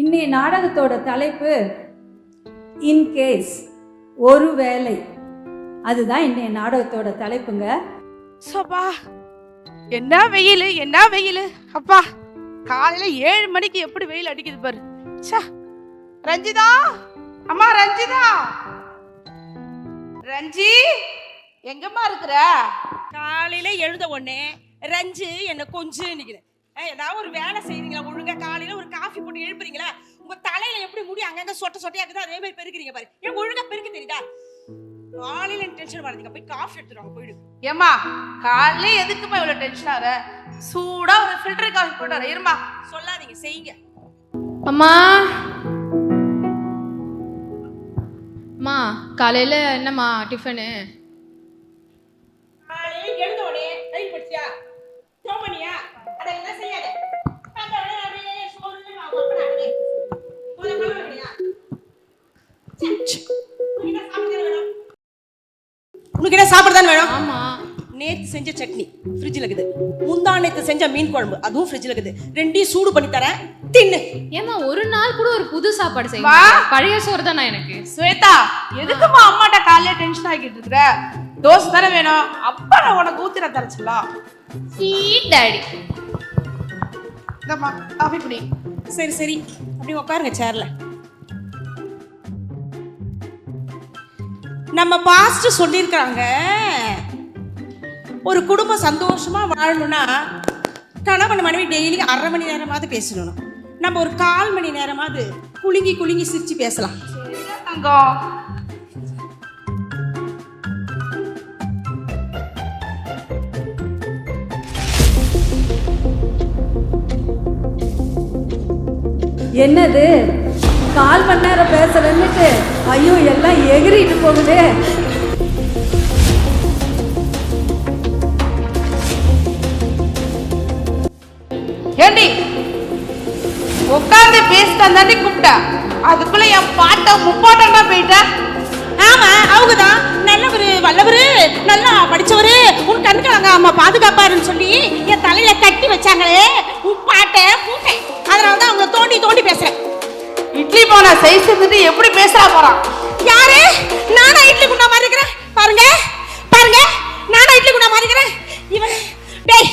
இன்னைய நாடகத்தோட தலைப்பு இன்கேஸ், ஒருவேளை. அதுதான் இன்னைய நாடகத்தோட தலைப்புங்க. சப்பா, என்ன வெயில், என்ன வெயில் அப்பா! காலையில 7 மணிக்கு எப்படி வெயில் அடிக்குது பாரு. ரஞ்சிதா, அம்மா ரஞ்சிதா, ரஞ்சி எங்கம்மா இருக்கிற? காலையில எழுத உடனே ரஞ்சு என்ன கொஞ்சம் நிக்கிறேன். ஏதாவது ஒரு வேலை செய்றீங்களா? ஒழுங்கா காலையில ஒரு காஃபி போட்டு எழுப்புறீங்களா? உங்க தலையில எப்படி முடி அங்கங்க சொட்டையா இருக்குது, அதே மாதிரி பெருக்கிறீங்க பாரு. ஏன் ஒழுங்கா பெருக்க தெரியுதா? காலையில டென்ஷன் வரதுங்க, போய் காஃபி எடுத்துருவாங்க போயிடு. ஏமா காலையில எதுக்குமா இவ்வளவு டென்ஷன் ஆற? சூடா ஒரு ஃபில்டர் காஃபி போட்டு வர. இருமா, சொல்லாதீங்க, செய்யுங்க. அம்மா அம்மா, காலையில என்னம்மா டிஃபனு? காலையில எழுந்த உடனே டைம் படிச்சியா, சோமனியா, அதெல்லாம் செய்யாத. அந்த அப்படியே சோறு நான் ஒர்க் பண்ணாதே. போய் பண்ணலையா? உனக்கு என்ன சாப்பிட தான் வேணும்? ஆமா, நேத்து செஞ்ச சட்னி ஃப்ரிட்ஜ்ல இருக்குது, முந்தா நேத்து செஞ்ச மீன் குழம்பு அதுவும் ஃப்ரிட்ஜ்ல இருக்குது. ரெண்டையும் சூடு பண்ணி தரேன், தின்னு. ஏமா ஒரு நாள் கூட ஒரு புது சாப்பாடு செய்ய? பழைய சோறு தானே எனக்கு. ஸ்வேதா, எதுக்குமா அம்மாட்ட காலையில டென்ஷன் ஆகிட்டு இருக்கிற? தோசை தானே வேணும், அப்பா நான் உனக்கு ஊத்திர தரச்சலாம். Sweet daddy. இந்தம்மா காஃபி குடி. சரி சரி, அப்படி உட்காருங்க சேர்ல. நம்ம பாஸ்ட் சொல்லியிருக்காங்க, ஒரு குடும்பம் சந்தோஷமா வாழணும்னா கணவன் மனைவி டெய்லி 1/2 மணி நேரமாவது பேசணும். நம்ம ஒரு 1/4 மணி நேரமாவது குலுங்கி குலுங்கி சிரிச்சு பேசலாம். என்னது 1/4 மணி நேரம் பேசுறேன்னுட்டு ஐயோ எல்லாம் எகிரிட்டு போகுது. ஏண்டி உட்கார்ந்து பேசிட்டு தாண்டி கூப்பிட்டா, அதுக்குள்ள என் பாட்ட முப்பாட்டம் தான் போயிட்ட. ஆமா, அவங்கதான் நல்லவரு, வல்லவரு, நல்லா படிச்சவரு, உன் கண்களாங்க அம்மா பாதுகாப்பாருன்னு சொல்லி என் தலையில கட்டி வச்சாங்களே உப்பாட்ட பூட்டை. அதனாலதான் அவங்க தோண்டி தோண்டி பேசுறேன். இட்லி போன சைஸ் இருந்துட்டு எப்படி பேசுறா போறான்? யாரு? நானா இட்லி குண்டா மாதிரி இருக்கிறேன்? பாருங்க பாருங்க, நானா இட்லி குண்டா மாதிரி இருக்கிறேன். இவன் டேய்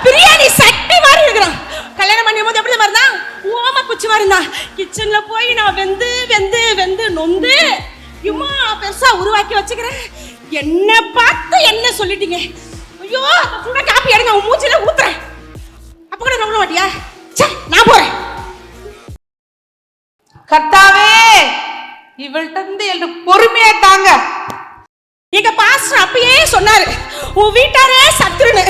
பிரியாணி சட்டி மாதிரி இருக்கிறான். கல்யாணம் பண்ணும் போது எப்படி இருந்தா? ஓம குச்சி மாதிரி இருந்தா. கிச்சன்ல போய் நான் வெந்து வெந்து வெந்து நொந்து இம்மா பெருசா உருவாக்கி வச்சுக்கிறேன். என்ன பார்த்து என்ன சொல்லிட்டீங்க? ஐயோ, கூட காப்பி எடுங்க, உன் மூச்சில ஊத்துறேன். அப்ப கூட நம்ப மாட்டியா? நான் போறேன். கர்த்தாவே, இவள்கிட்ட இருந்து எனக்கு பொறுமையா தாங்க. எங்க பாஸ்டர் அப்பயே சொன்னாரு, உன் வீட்டாரே சத்துருன்னு.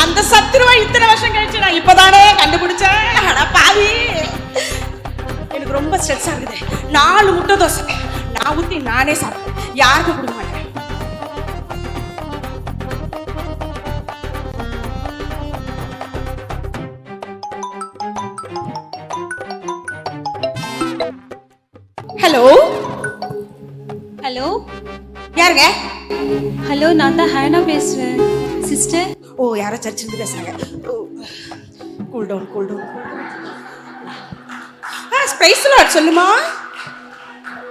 அந்த சத்துருவா இத்தனை வருஷம் கழிச்சு நான் இப்பதானே கண்டுபிடிச்சேன். ஆனா பாவி, எனக்கு ரொம்ப ஸ்ட்ரெஸ் ஆகுது. 4 முட்டை தோசை நான் ஊத்தி நானே சாப்பிட்டேன், யாருக்கும் கொடுக்க மாட்டேன். ஹலோ ஹலோ, யாருங்க? ஹலோ, நான் தான் ஹேனா பேசுறேன் சிஸ்டர். ஓ, யாரோ சர்ச்சிலிருந்து பேசுறாங்க. Cool down cool down. Spice lord சொல்லுமா.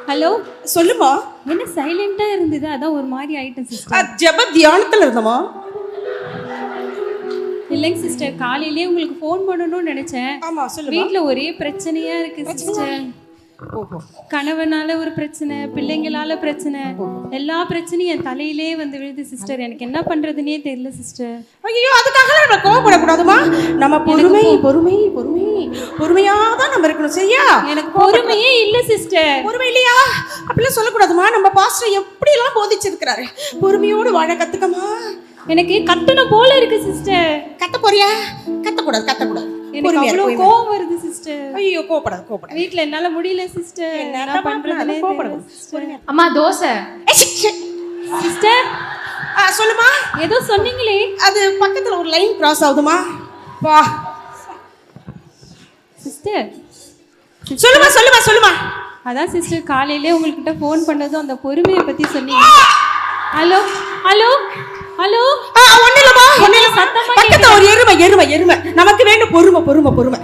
ஹலோ, சொல்லுமா. என்ன சைலண்டா இருந்தது? அதான் ஒரு மாதிரி ஆயிட்டேன் சிஸ்டர். ஜெப தியானத்துல இருந்தமா? இல்லைங்க சிஸ்டர், காலையிலேயே உங்களுக்கு ஃபோன் பண்ணணும்னு நினைச்சேன். ஆமா, சொல்லுமா. வீட்ல ஒரே பிரச்சனையா இருக்கு சிஸ்டர். கணவனால ஒரு பிரச்சனை, பிள்ளைங்களால பிரச்சனை, எல்லா பிரச்சனையும் என் தலையிலே வந்து விழுது சிஸ்டர். எனக்கு என்ன பண்றதுன்னே தெரியல சிஸ்டர். ஐயோ, அதுக்காக நம்ம கோவப்படக்கூடாதுமா. நம்ம பொறுமை பொறுமை பொறுமை பொறுமையா தான் நம்ம இருக்கணும், சரியா? எனக்கு பொறுமையே இல்ல சிஸ்டர். பொறுமை இல்லையா? அப்படிலாம் சொல்லக்கூடாதுமா. நம்ம பாஸ்டர் எப்படி எல்லாம் போதிச்சிருக்கிறாரு. பொறுமையோடு வாழ கத்துக்கமா. எனக்கு கத்தணும் போல இருக்கு சிஸ்டர். கத்த போறியா? கத்தக்கூடாது, கத்தக்கூடாது. எனக்கு அவ்வளவு கோவம் வருது சிஸ்டர். ஐயோ, கோவப்படாத கோவப்படாத. வீட்ல என்னால முடியல சிஸ்டர். என்ன பண்றதுனே தெரியல. அம்மா தோசை. சிஸ்டர் சொல்லுமா. ஏதோ சொன்னீங்களே, அது பக்கத்துல ஒரு லைன் கிராஸ் ஆகுதுமா. வா சிஸ்டர். சொல்லுமா சொல்லுமா சொல்லுமா. அதான் சிஸ்டர், காலையிலே உங்ககிட்ட ஃபோன் பண்ணதும் அந்த பொறுமையை பத்தி சொன்னீங்க. Hello hello hello. ஒண்ணு இல்லமா, ஒண்ணு இல்ல. சத்தமா பக்கத்துல ஒரு எருமை எருமை எருமை. நமக்கு வேணும் பொறுமை பொறுமை பொறுமை.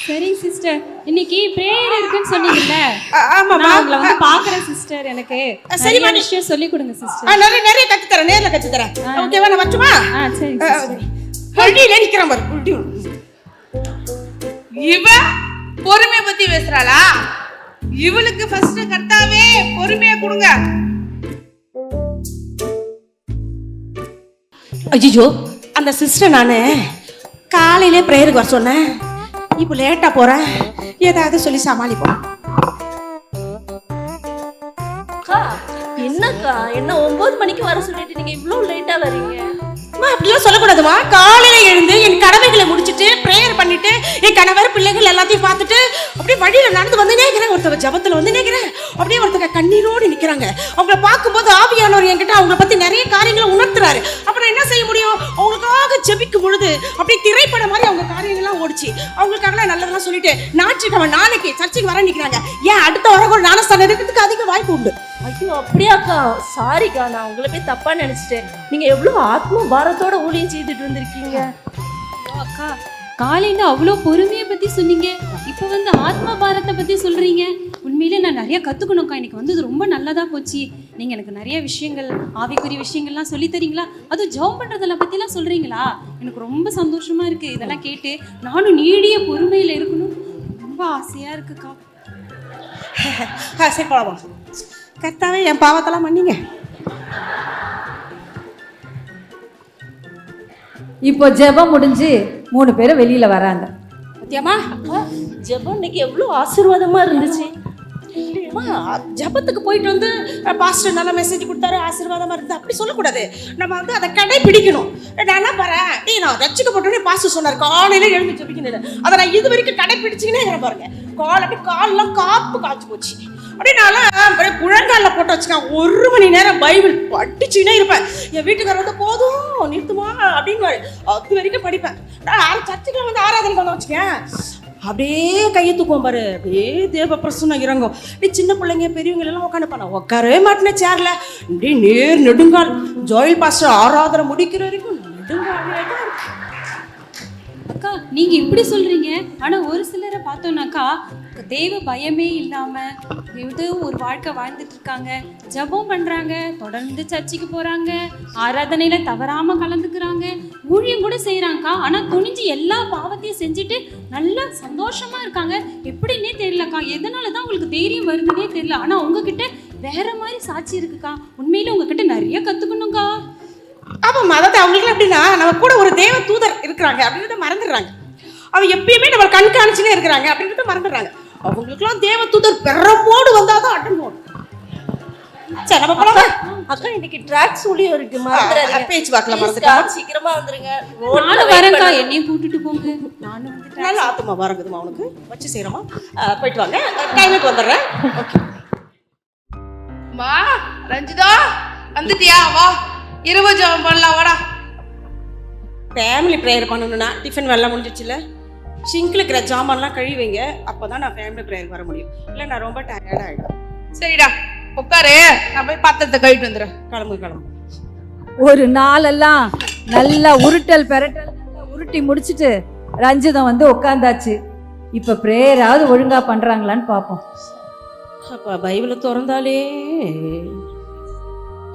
சரிங்க சிஸ்டர், இன்னைக்கு பிரேயர் இருக்குன்னு சொன்னீங்கல்ல, ஆமாம்மா. நான் உங்களை வந்து பார்க்குறேன் சிஸ்டர். எனக்கு சரிம்மா, நிறைய விஷயம் சொல்லி கொடுங்க சிஸ்டர். நிறைய கற்றுத்தரேன், நேரில் கற்றுத்தரேன். ஓகேவா? நான் வரட்டுமா? சரி சிஸ்டர். வழியில நிற்கிறேன் பாரு. இவ பொறுமையை பத்தி பேசுறாளா? இவளுக்கு ஃபர்ஸ்ட் கர்த்தாவே பொறுமையை கொடுங்க. ஐயோ, அந்த சிஸ்டர் நான் காலையிலே ப்ரேயருக்கு வர சொன்னேன். இப்போ லேட்டாக போகிறேன், ஏதாவது சொல்லி சமாளிப்போம். என்னக்கா, என்ன 9 மணிக்கு வர சொல்லிட்டு நீங்க இவ்வளவு லேட்டா வரீங்க? அப்படிலாம் சொல்லக்கூடாதுமா. காலையில எழுந்து என் கடமைகளை முடிச்சுட்டு ப்ரேயர் பண்ணிட்டு என் கணவர் பிள்ளைகள் எல்லாத்தையும் பார்த்துட்டு அப்படியே வழியில நடந்து வந்து நினைக்கிறேன். ஒருத்தவங்க ஜபத்துல வந்து நினைக்கிறேன், அப்படியே ஒருத்தவங்க கண்ணீரோடு நிக்கிறாங்க. அவங்கள பார்க்கும்போது ஆவியானவர் என்கிட்ட அவங்கள பத்தி நிறைய காரியங்களை உணர்த்துறாரு. அப்புறம் என்ன செய்ய முடியும்? அவங்களுக்காக ஜெபிக்கும் பொழுது அப்படியே திரைப்படம் மாதிரி அவங்க காரியங்கள்லாம் ஓடிச்சு. அவங்களுக்காக நல்லதெல்லாம் சொல்லிட்டு ஞாயிற்றுக்கிழமை நாளைக்கு சர்ச்சைக்கு வர நிக்கிறாங்க. ஏன் அடுத்த வாரம் கூட ஞானஸ்தானம் எடுக்கிறதுக்கு அதிக வாய்ப்பு உண்டு. ஐயோ அப்படியாக்கா, சாரிக்கா, நான் உங்களை போய் தப்பா நினைச்சிட்டேன். நீங்க எவ்வளவு ஆத்ம பாரத்தோட ஊழியம் செய்துட்டு வந்திருக்கீங்க. அக்கா, காலையில அவ்வளோ பொறுமையை பத்தி சொன்னீங்க, இப்போ வந்து ஆத்ம பாரத்தை பத்தி சொல்றீங்க. உண்மையிலே நான் நிறைய கத்துக்கணும்க்கா. இன்னைக்கு வந்து ரொம்ப நல்லதா போச்சு. நீங்க எனக்கு நிறைய விஷயங்கள், ஆவிக்குரிய விஷயங்கள்லாம் சொல்லி தரீங்களா? அதுவும் ஜெபம் பண்றதெல்லாம் பத்திலாம் சொல்றீங்களா? எனக்கு ரொம்ப சந்தோஷமா இருக்கு. இதெல்லாம் கேட்டு நானும் நீடிய பொறுமையில இருக்கணும், ரொம்ப ஆசையா இருக்குக்கா. சரி போலாம். கர்த்தாவே என் பாவத்தெல்லாம் மன்னிங்க. இப்போ ஜெபம் முடிஞ்சு 3 பேரும் வெளியில வராங்க. சத்தியமா ஜெபம் இன்னைக்கு எவ்வளவு ஆசீர்வாதமா இருந்துச்சு. ஜபத்துக்கு போயிட்டு வந்து பாஸ்டர் நல்ல மெசேஜ் கொடுத்தாரு, ஆசீர்வாதமா இருந்து அப்படி சொல்லக்கூடாது. நம்ம வந்து அதை கடைபிடிக்கணும். நான் என்ன பாறேன், நான் ரட்சிக்கப்பட்டோடனே பாஸ்டர் சொன்னார் காலையில எழுந்து ஜெபிக்கணும். அதை நான் இது வரைக்கும் கடைபிடிச்சிக்கினே இருக்கிறேன் பாருங்க. காலெல்லாம் காப்பு காய்ச்சி போச்சு. அப்படின்னாலும் குழங்காலில் போட்டு வச்சுக்கேன். 1 மணி நேரம் பைபிள் படிச்சுக்கினே இருப்பேன். என் வீட்டுக்காரர் வந்து போதும் நிறுத்துமா அப்படின்னு அது வரைக்கும் படிப்பேன். நான் சர்ச்சுக்கு வந்து ஆராதனைக்கு வந்து வச்சுக்கேன், அப்படியே கையை தூக்குவோம் பாரு, அப்படியே தேவ பிரசன்னம் இறங்கும். இப்படி சின்ன பிள்ளைங்க பெரியவங்க எல்லாம் உட்காந்துப்பா. நான் உட்காரவே மாட்டேன் சேர்ல. இப்படி நேர் நெடுங்கால். ஜோயில் பாஸ்டர் ஆராதனை முடிக்கிற வரைக்கும் நெடுங்காலே தான் இருக்கு. அக்கா, நீங்க இப்படி சொல்றீங்க, ஆனா ஒரு சிலரை பார்த்தோம்னாக்கா தேவ பயமே இல்லாம ஏதோ ஒரு வாழ்க்கை வாழ்ந்துட்டு இருக்காங்க, ஜெபம் பண்றாங்க, தொடர்ந்து சர்ச்சுக்கு போறாங்க, ஆராதனையில தவறாம கலந்துக்கிறாங்க, ஊழியம் கூட செய்யறாங்கக்கா. ஆனா துணிஞ்சு எல்லா பாவத்தையும் செஞ்சுட்டு நல்லா சந்தோஷமா இருக்காங்க. எப்படின்னே தெரியலக்கா, எதனாலதான் உங்களுக்கு தைரியம் வருதுன்னே தெரியல. ஆனா உங்ககிட்ட வேற மாதிரி சாட்சி இருக்குக்கா. உண்மையில உங்ககிட்ட நிறைய கத்துக்கணும்க்கா. அப்போ மதத்தை அவங்களுக்கு எப்படின்னா, நம்ம கூட ஒரு தேவ தூதர் இருக்கிறாங்க அப்படின்றத மறந்துடுறாங்க. அவங்க எப்பயுமே நம்ம கண்காணிச்சுனே இருக்கிறாங்க அப்படின்றத மறந்துடுறாங்க. அவங்களுக்குலாம் தேவ தூதர் பெறமோடு வந்தாதான் அட்டன் போடும். சரி நம்ம போலாமா? அக்கா இன்னைக்கு ட்ராக்ஸ் ஊழியம் இருக்கு, மறந்துடாதீங்க. பேச்சு வாக்கல மறந்துட்டா. சீக்கிரமா வந்துருங்க. நானும் வரேன்க்கா, என்னையும் கூட்டிட்டு போங்க. நானும் வந்து நல்ல ஆத்துமா வரங்குதுமா, உனக்கு வச்சு செய்யறோமா? போயிட்டு வாங்க, டைமுக்கு வந்துடுறேன். ஓகே வா ரஞ்சிதா, வந்துட்டியா? வா இரவு ஜெபம் பண்ணலாம், வாடா. ஃபேமிலி ப்ரேயர் பண்ணணும்னா டிஃபன் வேலை முடிஞ்சிச்சுல, சிங்கில் இருக்கிற ஜாமான்லாம் கழுவிங்க. அப்போதான் நான் ஃபேமிலி ப்ரேயர் வர முடியும். இல்லை நான் ரொம்ப டயர்டாக ஆகிடும். சரிடா உட்காரு, நான் போய் பாத்திரத்தை கழிட்டு வந்துடுறேன். கிளம்பு. ஒரு நாளெல்லாம் நல்லா உருட்டல் பெரட்டல் நல்லா உருட்டி முடிச்சுட்டு ரஞ்சிதம் வந்து உட்காந்தாச்சு. இப்போ ப்ரேயராவது ஒழுங்கா பண்றாங்களான்னு பார்ப்போம். அப்போ பைபிளை திறந்தாலே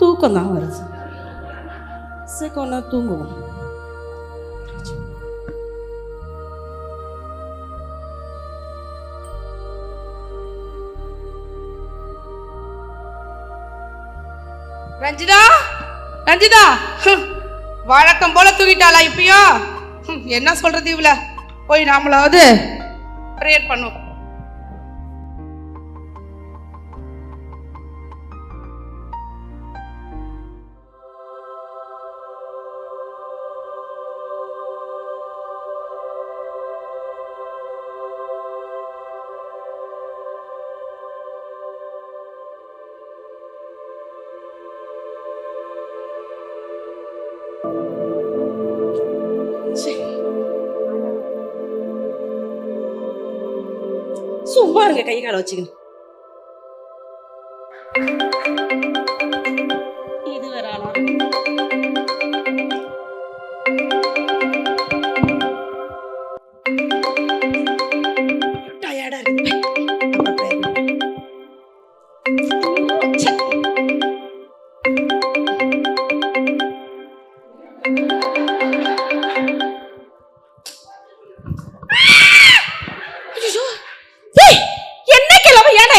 தூக்கம் தான் வருது. சீக்கிரம் தூங்குவோம். ரஞ்சிதா, ரஞ்சிதா, வழக்கம் போல தூங்கிட்டாளா இப்பயோ? என்ன சொல்றது இவள? போய் நாமளாவது ப்ரேயர் பண்ணுவோம். சும்மா இருங்க, கை கால வச்சுக்கணும். இது வேற ஆளா?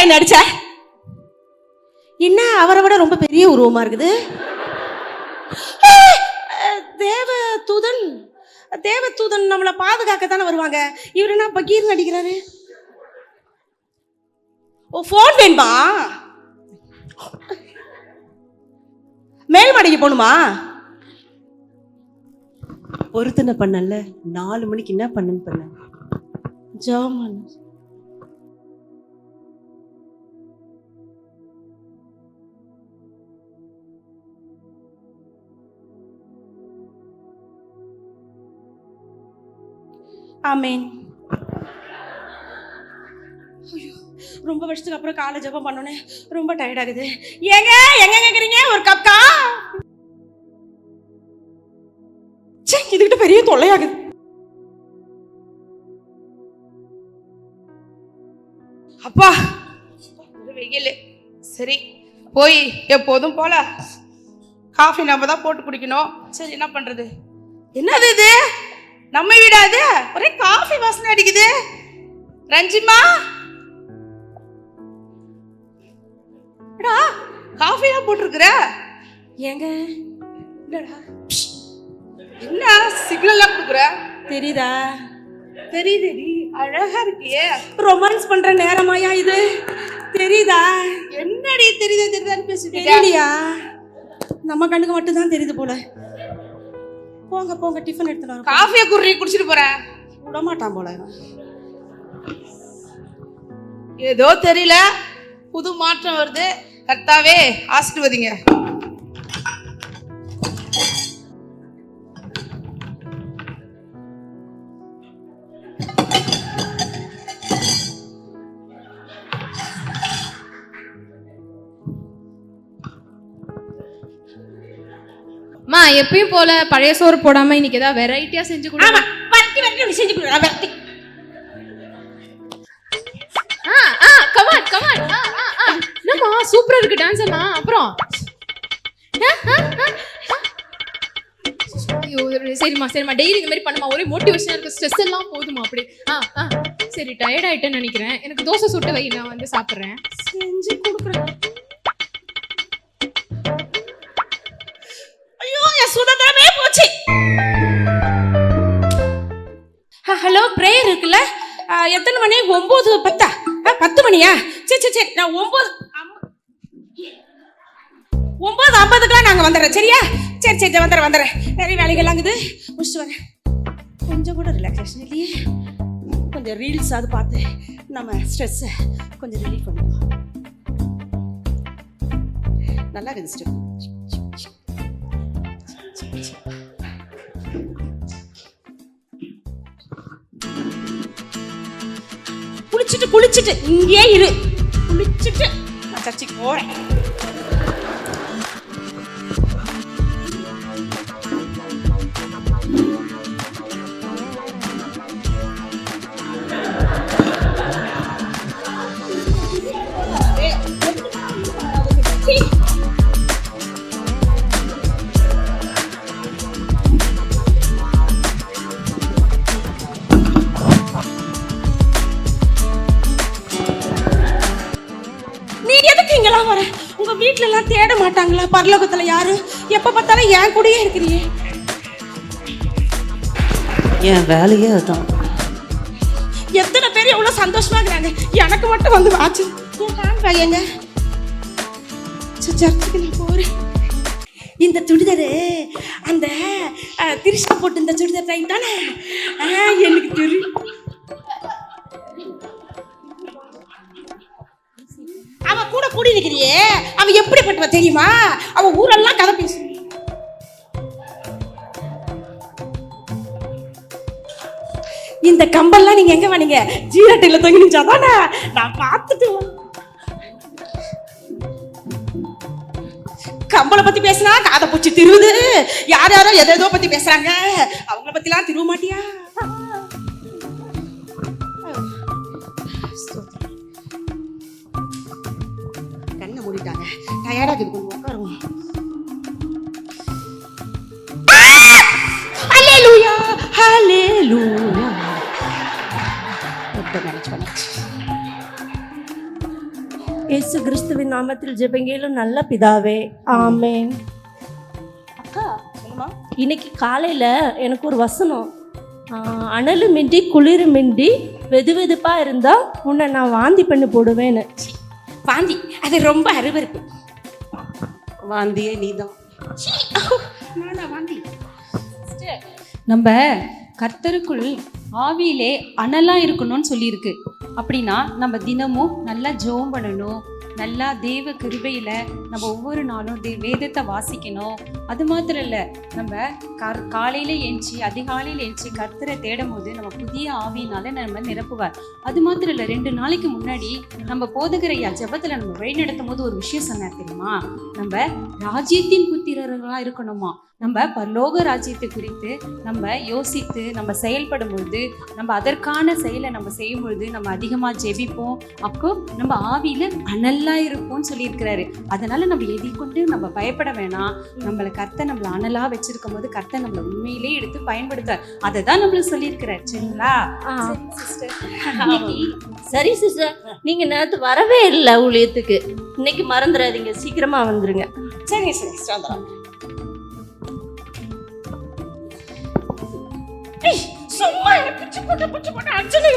என்ன அடிச்ச? என்ன அவரை விட ரொம்ப பெரிய உருவமா இருக்குது. தேவதூதன் தேவதூதன் நம்மளை பாதுகாக்கத்தானே வருவாங்க. இவர் என்ன பகீர்னு அடிக்கிறாரு? ஓ, போன் வேணுமா? மேல் மாடிக்கு போகணுமா? பொருத்தனை பண்ணல 4 மணிக்கு என்ன பண்ணுன்னு பண்ண ஜாமான். ஆமேன். ஐயோ, ரொம்ப வருஷத்துக்கு அப்புறம் காலை ஜெபம் பண்ணோன்னே ரொம்ப டயர்ட் ஆகுது. ஏங்க எங்க கேக்குறீங்க? ஒரு கப்கா? இதுகிட்ட பெரிய தொல்லையாகுது. அப்பா ஒரு வெயில். சரி, போய் எப்போதும் போல காஃபி நம்ம தான் போட்டு குடிக்கணும். சரி, என்ன பண்றது? என்னது இது? நம்ம வீடா இது? ஒரே காஃபி வாசனை அடிக்குது. ரஞ்சிமா, காஃபி எல்லாம் போட்டிருக்கிற? ஏங்க என்ன சிக்னல் எல்லாம் கொடுக்குற? தெரியுதா? தெரியுது, அழகா இருக்கியே. ரொமான்ஸ் பண்ற நேரமாயா இது? தெரியுதா? என்னடி தெரியுதான்னு பேசிட்டு தெரியலையா? நம்ம கண்ணுக்கு மட்டும் தான் தெரியுது போல. போங்க போங்க, டிஃபன் எடுத்துட்டு வரோம். காஃபியை குடிச்சிட்டு போறேன். விட மாட்டான் போல. ஏதோ தெரியல, புது மாற்றம் வருது. கர்த்தாவே ஆசீர்வதிங்க. மா, எப்பயும் போல பழைய சோறு போடாம இன்னைக்கு ஏதாவது வெரைட்டியா செஞ்சு கொடு. ஆமா, வரட்டி செஞ்சு கொடுங்க. வரட்டி. கமான். என்னம்மா சூப்பரா இருக்கு டான்ஸ் எல்லாம். அப்புறம் ஐயோ, சரிம்மா டெய்லி இந்த மாதிரி பண்ணுமா. ஒரே மோட்டிவேஷனா இருக்கு. ஸ்ட்ரெஸ் எல்லாம் போதுமா அப்படி? சரி, டயர்ட் ஆயிட்டேன்னு நினைக்கிறேன். எனக்கு தோசை சுட்டு வை, நான் வந்து சாப்பிட்றேன். செஞ்சு கொடுக்குறேன். ஐயோ, என் சுதந்திரமே போச்சு. ஹலோ, பிரேயர் இருக்குல்ல? எத்தனை மணி? 9:10. 10 மணியா? சரி, நான் 9:50க்குலாம் நாங்கள் வந்துடுறேன். சரியா? சரி, வந்துடுறேன். நிறைய வேலைகள்லாம் இருக்குது, முடிச்சுட்டு வரேன். கொஞ்சம் கூட ரிலாக்ஸேஷன் இல்லையே. கொஞ்சம் ரீல்ஸ் அது பார்த்து நம்ம ஸ்ட்ரெஸ்ஸை கொஞ்சம் ரிலீஃப் பண்ணுவோம். நல்லா இருக்குது சிஸ்டர். குளிச்சுட்டு இங்கே இரு. குளிச்சுட்டு நான் சர்ச்சுக்கு போறேன். உங்க வீட்டுல எல்லாம் தேட மாட்டாங்களா? பரலோகத்துல யாரு? எப்ப பார்த்தாலும் என் கூடயே இருக்கிறீங்க. என் வேலையே அதான். எத்தனை பேர் எவ்வளவு சந்தோஷமா இருக்கிறாங்க. எனக்கு மட்டும் வந்து வாச்சு எங்க சர்ச்சுக்கு நான் போறேன். இந்த சுடிதாரு அந்த திரிஷா போட்டு இந்த சுடிதார் டைம் தானே? எனக்கு தெரியும். அவ கூட கூடி இருக்கிறியே, அவ எப்படிப்பட்டவ தெரியுமா? அவ ஊரெல்லாம் கதை பேசு. இந்த கம்பெல்லாம் நீங்க எங்க வாங்க? ஜீரட்டையில தொங்கி நிச்சாதானே நான் பார்த்துட்டு. கம்பளை பத்தி பேசினா காதை பூச்சி திருவுது. யாரோ எதோ பத்தி பேசுறாங்க. அவங்கள பத்தி எல்லாம் திருவ மாட்டியா? கண்ணை மூடிட்டாங்க. டயர்டா இருக்குது, கொஞ்சம் உட்காருவோம். ஹல்லேலூயா, ஹல்லேலூயா. ரொம்ப மேனேஜ் பண்ணாச்சு. இயேசு கிறிஸ்துவின் நாமத்தில் ஜெபங்கேலும் நல்ல பிதாவே, ஆமென். அக்கா, சொல்லுமா. இன்னைக்கு காலையில் எனக்கு ஒரு வசனம், அனலுமின்றி குளிருமின்றி வெது வெதுப்பாக இருந்தால் உன்னை நான் வாந்தி பண்ணி போடுவேன்னு. வாந்தி அது ரொம்ப அருவருப்பு. வாந்தியே நீதான். நானா வாந்தி? நம்ம கர்த்தருக்குள் ஆவியிலே அனலா இருக்கணும்னு சொல்லியிருக்கு. அப்படின்னா நம்ம தினமும் நல்லா ஜெபம் பண்ணணும், நல்லா தேவ கிருபையில நம்ம ஒவ்வொரு நாளும் வேதத்தை வாசிக்கணும். அது மாத்திரம் இல்லை, நம்ம காலையில ஏஞ்சி அதிகாலையில் ஏஞ்சி கர்த்தரை தேடும் போது நம்ம புதிய ஆவியினால நம்ம நிரப்புவார். அது மாத்திரம் இல்லை, 2 நாளைக்கு முன்னாடி நம்ம போதகர் ஐயா ஜெபத்துல நம்ம வழி நடத்தும் போது ஒரு விஷயம் சொன்னார் தெரியுமா? நம்ம ராஜ்யத்தின் புத்திரர்களா இருக்கணுமா. நம்ம பரலோக ராஜ்யத்தை குறித்து நம்ம யோசித்து நம்ம செயல்படும் பொழுது, நம்ம அதற்கான செயலை நம்ம செய்யும் பொழுது நம்ம அதிகமாக ஜெபிப்போம். அப்போ நம்ம ஆவியில அனலா இருப்போம்னு சொல்லியிருக்கிறாரு. அதனால நம்ம எதை கொண்டு நம்ம பயப்பட வேணாம். நம்மளை கர்த்தர் நம்மளை அனலா வச்சிருக்கும் போது கர்த்தர் நம்மளை உண்மையிலே எடுத்து பயன்படுத்த அதை தான் நம்மளுக்கு சொல்லியிருக்கிறார். சரிங்களா? சரி சிஸ்டர், நீங்கள் நேற்று வரவே இல்லை ஊழியத்துக்கு. இன்னைக்கு மறந்துடாதீங்க, சீக்கிரமாக வந்துருங்க. சரி சரி வந்துடும். சும்மா பிடிச்சு போட்டு அடிச்சுன்னு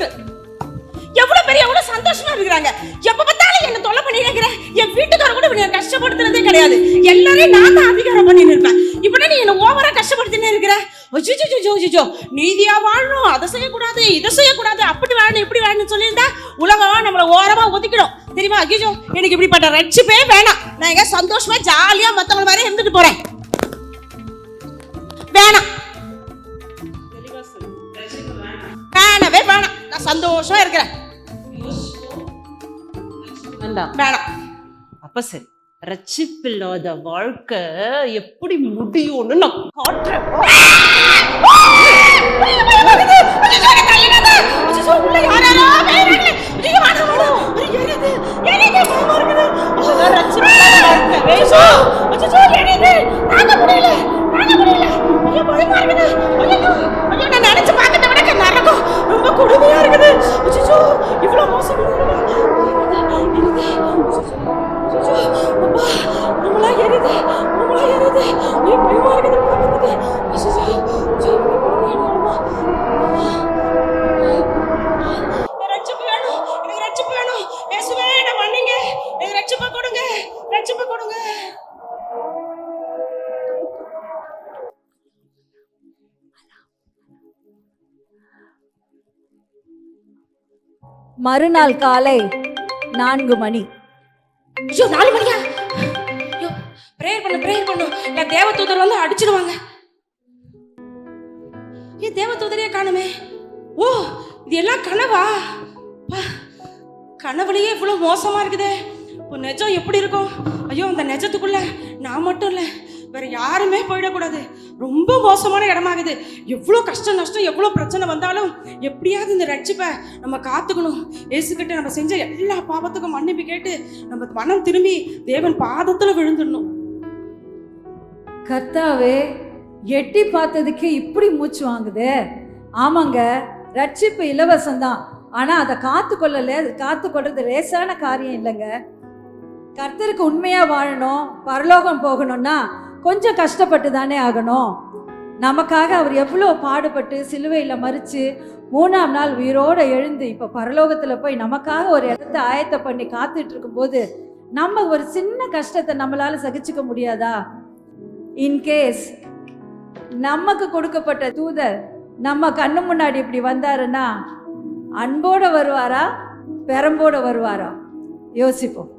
எவ்வளவு பெரிய எவ்வளவு சந்தோஷமா இருக்கிறாங்க. எப்ப பார்த்தாலும் என்ன தொல்லை பண்ணிருக்கிற. என் வீட்டுக்கார கூட என்ன கஷ்டப்படுத்துறதே கிடையாது. எல்லாரையும் நான் தான் அதிகாரம் பண்ணிட்டு இருப்பேன். இப்ப நீ என்ன ஓவரா கஷ்டப்படுத்தினே இருக்கிற. அஜிஜோ நீதியா வாழணும், அதை செய்யக்கூடாது, இதை செய்யக்கூடாது, அப்படி வாழணும் இப்படி வாழணும்னு சொல்லியிருந்தா உலகம் நம்மளை ஓரமா ஒதுக்கிடும் தெரியுமா? அஜிஜோ எனக்கு இப்படிப்பட்ட ரட்சிப்பே வேணாம். நான் எங்க சந்தோஷமா ஜாலியா மத்தவங்க மாதிரி இருந்துட்டு போறேன். வேணாம், வேணவே வேணாம். நான் சந்தோஷமா இருக்கிறேன். வேணாம். அப்ப சரி, ரட்சிப்பில்லாத வாழ்க்கை எப்படி முடியும்னு நான் காட்டுறேன். நினைச்சு பார்க்கறத விட நரகம் ரொம்ப கொடுமையா இருக்குது. இவ்வளவு மோசம் நம்மளா எரியுது. பயமா இருக்குது பார்க்கறதுக்கு. ரட்சிப்பு வேணும், எனக்கு ரட்சிப்பு வேணும். இயேசுவே என்ன மன்னிங்க, எனக்கு ரட்சிப்பு கொடுங்க, ரட்சிப்பு கொடுங்க. மறுநாள் காலை 4 மணி. ஐயோ 4 மணியா? ஐயோ பிரேயர் பண்ணு. நான் தேவதூதர் வந்து அடிச்சிடுவாங்க. ஏன் தேவதூதரையே காணுமே? ஓ இது எல்லாம் கனவா? கனவுலயே இவ்வளவு மோசமா இருக்குதே. இப்போ நெஜம் எப்படி இருக்கும்? ஐயோ அந்த நெஜத்துக்குள்ள நான் மட்டும் இல்லை, வேற யாருமே போயிடக்கூடாது. ரொம்ப மோசமான இடமாகுது. எவ்வளோ கஷ்டம் நஷ்டம் எவ்வளோ பிரச்சனை வந்தாலும் எப்படியாவது இந்த ரட்சிப்பை நம்ம காத்துக்கணும். இயேசுகிட்ட நம்ம செஞ்ச எல்லா பாவத்துக்கும் மன்னிப்பு கேட்டு நம்ம மனம் திரும்பி தேவன் பாதத்துல விழுந்துடணும். கர்த்தாவே, எட்டி பார்த்ததுக்கு இப்படி மூச்சு வாங்குது. ஆமாங்க, ரட்சிப்பு இலவசம்தான். ஆனா அதை காத்துக்கொள்றது லேசான காரியம் இல்லைங்க. கர்த்தருக்கு உண்மையா வாழணும், பரலோகம் போகணும்னா கொஞ்சம் கஷ்டப்பட்டு தானே ஆகணும். நமக்காக அவர் எவ்வளோ பாடுபட்டு சிலுவையில் மரித்து 3ஆம் நாள் உயிரோடு எழுந்து இப்போ பரலோகத்தில் போய் நமக்காக ஒரு இடத்தை ஆயத்தம் பண்ணி காத்துட்டு இருக்கும்போது நம்ம ஒரு சின்ன கஷ்டத்தை நம்மளால சகிச்சுக்க முடியாதா? இன்கேஸ் நமக்கு கொடுக்கப்பட்ட தூதர் நம்ம கண்ணு முன்னாடி இப்படி வந்தாருன்னா அன்போடு வருவாரா, பெரம்போடு வருவாரா? யோசிப்போம்.